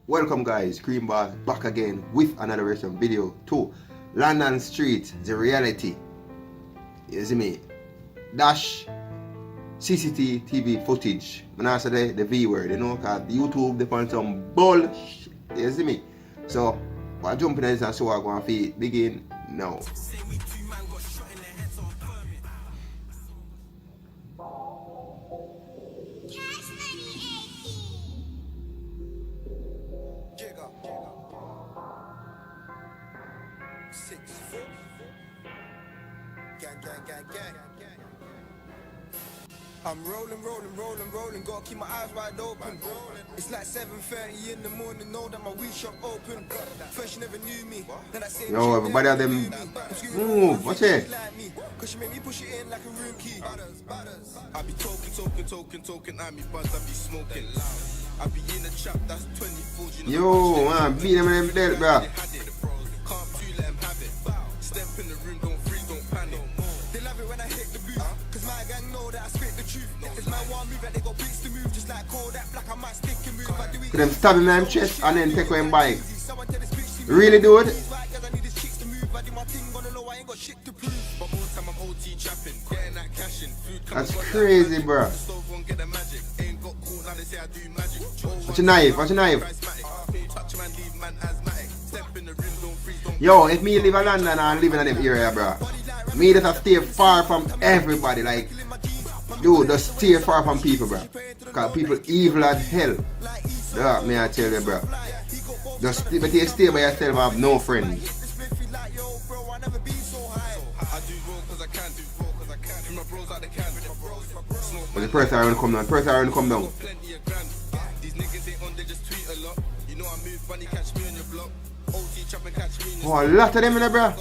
Welcome guys, Cream Bar back again with another reaction video to London Street, the reality. You see me? Dash CCTV footage. When I say the V word, you know, cause YouTube they find some bullshit. You see me? So, while jumping in this and show I'm going to begin now. I'm rolling, gotta keep my eyes wide open. It's like 7:30 in the morning, know that my weed shop open. First you never knew me, then I say yo, everybody have them move, watch it. Cause she made me push it in like a room key. I be talking, I me buzz, I be smoking. I be in the trap, that's 24. Yo, man, beat them in them dead, bro. Can't do let them have it. Step in the room, don't freeze, don't panic. They love it when I hit the booth, cause my gang know that I spit the truth. It's my one move that they got bricks to move, just like Kodak Black, I might stick and move. I do it. Them stab him in them chest and then take away him bike. Really, dude? That's crazy, bro. What's your knife? What's your knife? Yo, if me live in London and live in them area, bro, me just stay far from everybody. Like, dude, just stay far from people, bro. Cause people evil as hell. Yeah, me I tell you, bro. Just stay by yourself, have no friends. But the person around come down. Person around come down. Oh, a lot of them in there, bro.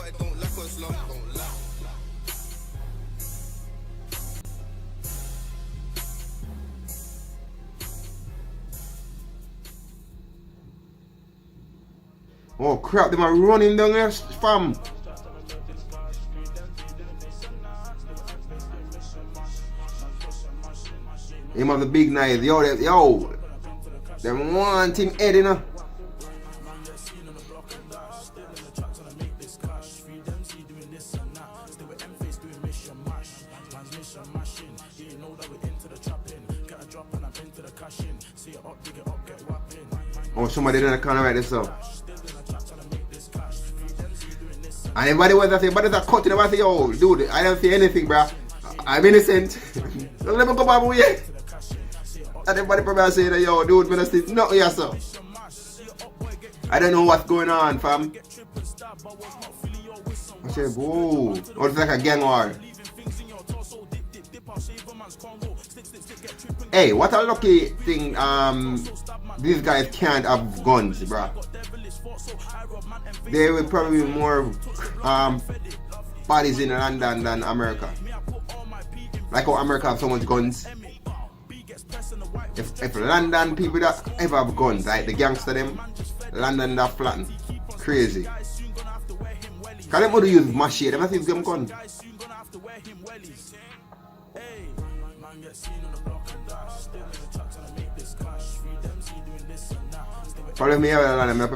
Oh crap, they are running down there, fam. Him have the big knife, yo, them want him head, you know. Oh, somebody in the corner right there, so. And everybody was saying, but it's a cut in the say, yo, dude, I don't see anything, bro. I'm innocent. Don't let me go back away. And everybody probably say that, yo, dude, when I see nothing here, so. I don't know what's going on, fam. I said, whoa. Oh, it's like a gang war. Hey, what a lucky thing, these guys can't have guns, bro. There will probably be more bodies in London than America. Like how America have so much guns. If London people that ever have guns, like the gangster them, London that flatten. Crazy. Cause them would use machete, them have them gun. Probably me have a lot of me have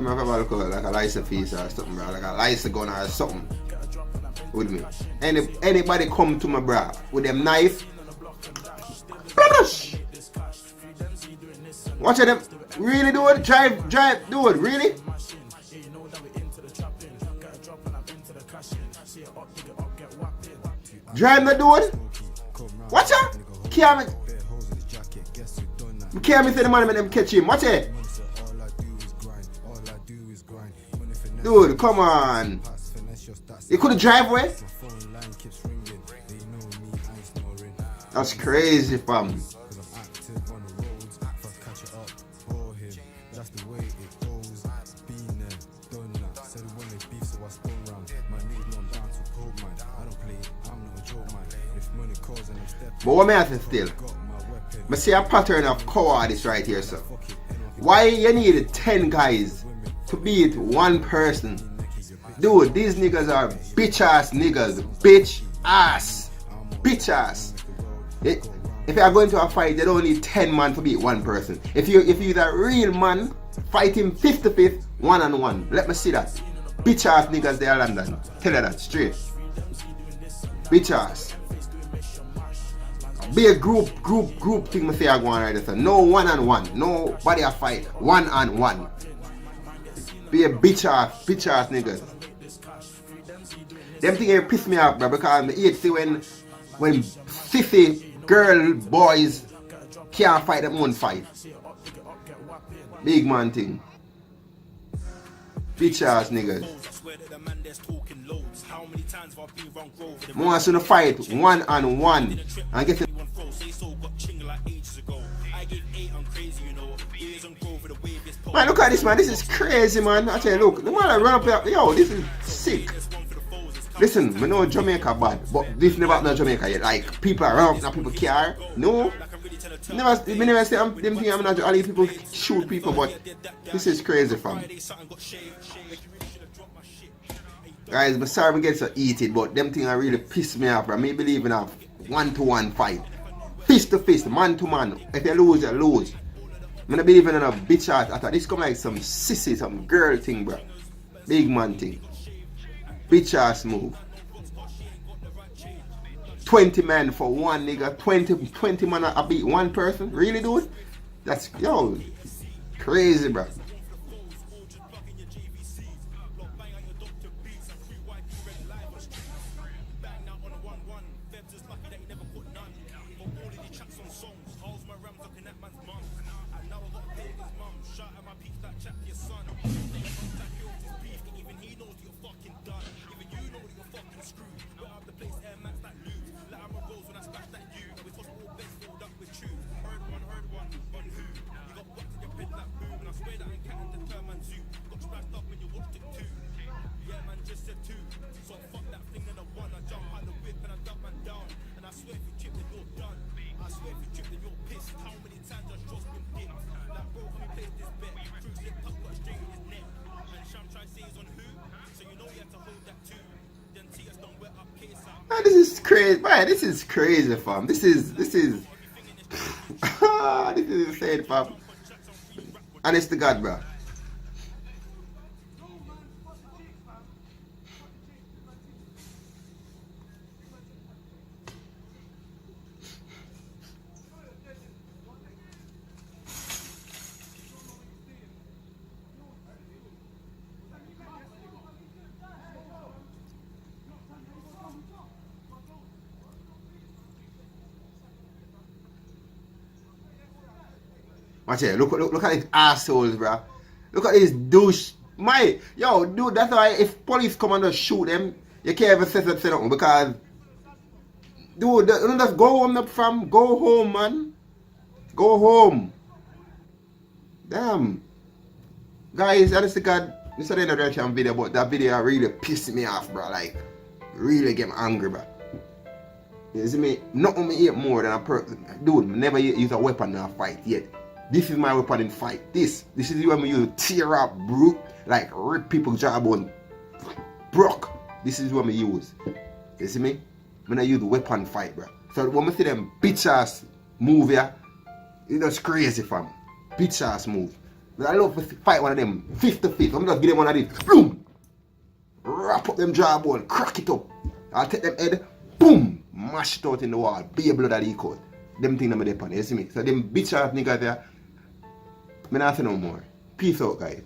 like a license piece or something, bro. Like a license gun or something with me. Anybody come to my bro with them knife. Watch them. Really, dude? Drive, dude, really? Drive the dude? Watch out! Can't me say the man make them catch him. Watch it. Dude, come on. You couldn't drive away? That's crazy, fam. But what may I say still? I see a pattern of cowardice right here, sir. Why you need 10 guys to beat one person? Dude, these niggas are bitch ass niggas. Bitch ass. If you are going to a fight, they don't need 10 man to beat one person. If you're a real man, Fight him 5th, one-on-one. Let me see that. Bitch ass niggas there in London. Tell her that straight. Bitch ass. Be a group thing me say I go on right there. No one-on-one. Nobody a fight. One-on-one. Be a bitch ass niggas. Them things piss me off, bro, because I hate see when sissy girl boys can't fight them own fight. Big man thing. Bitch ass niggas. More to fight one-on-one and get it. Man, look at this, man. This is crazy, man. I tell you, look, the man that run up here, yo, this is sick. Listen, I know Jamaica bad, but this never happened in Jamaica yet. Like, people around, now people care. No. Never say them things, I'm not all these people shoot people, but this is crazy, fam. Guys, I'm sorry I get so heated, but them things are really piss me off, bro. Me believe in a one-to-one fight. Fist to fist, man to man. If you lose, you lose. I don't believe in a bitch ass. I thought this come like some sissy, some girl thing, bro. Big man thing. Bitch ass move. 20 men for one nigga. 20 man I beat one person. Really, dude? That's, yo, crazy, bro. Man, this is crazy, man. This is crazy, fam. This is this is insane, fam. Honest to God, bro. Watch it. Look at these assholes, bro. Look at this douche. Yo, dude, that's why if police come and just shoot them, you can't ever say nothing because, dude, don't just go home, fam. Go home, man. Go home. Damn. Guys, honestly, God, this is the reaction video, but that video really pissed me off, bro. Like, really get me angry, bro. You see me? Nothing me hate more than a person. Dude, never use a weapon in a fight yet. This is my weapon in fight. This is when we use tear up, brute, like rip people's jawbone, broke. This is what we use. You see me? When I use weapon fight, bro. So when I see them bitch ass move here, it's just crazy, fam. Bitch ass move. But I love to fight one of them, fist to fist. I'm just give them one of these, boom, wrap up them jawbone, crack it up. I'll take them head, boom, mash it out in the wall, be a blood that he caught. Them things I'm depend, you see me? So them bitch ass niggas there, I'm not saying no more. Peace out, guys.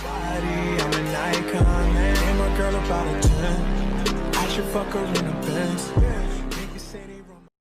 I'm an icon, man. I'm a girl about a 10. I should fuck her in a Benz.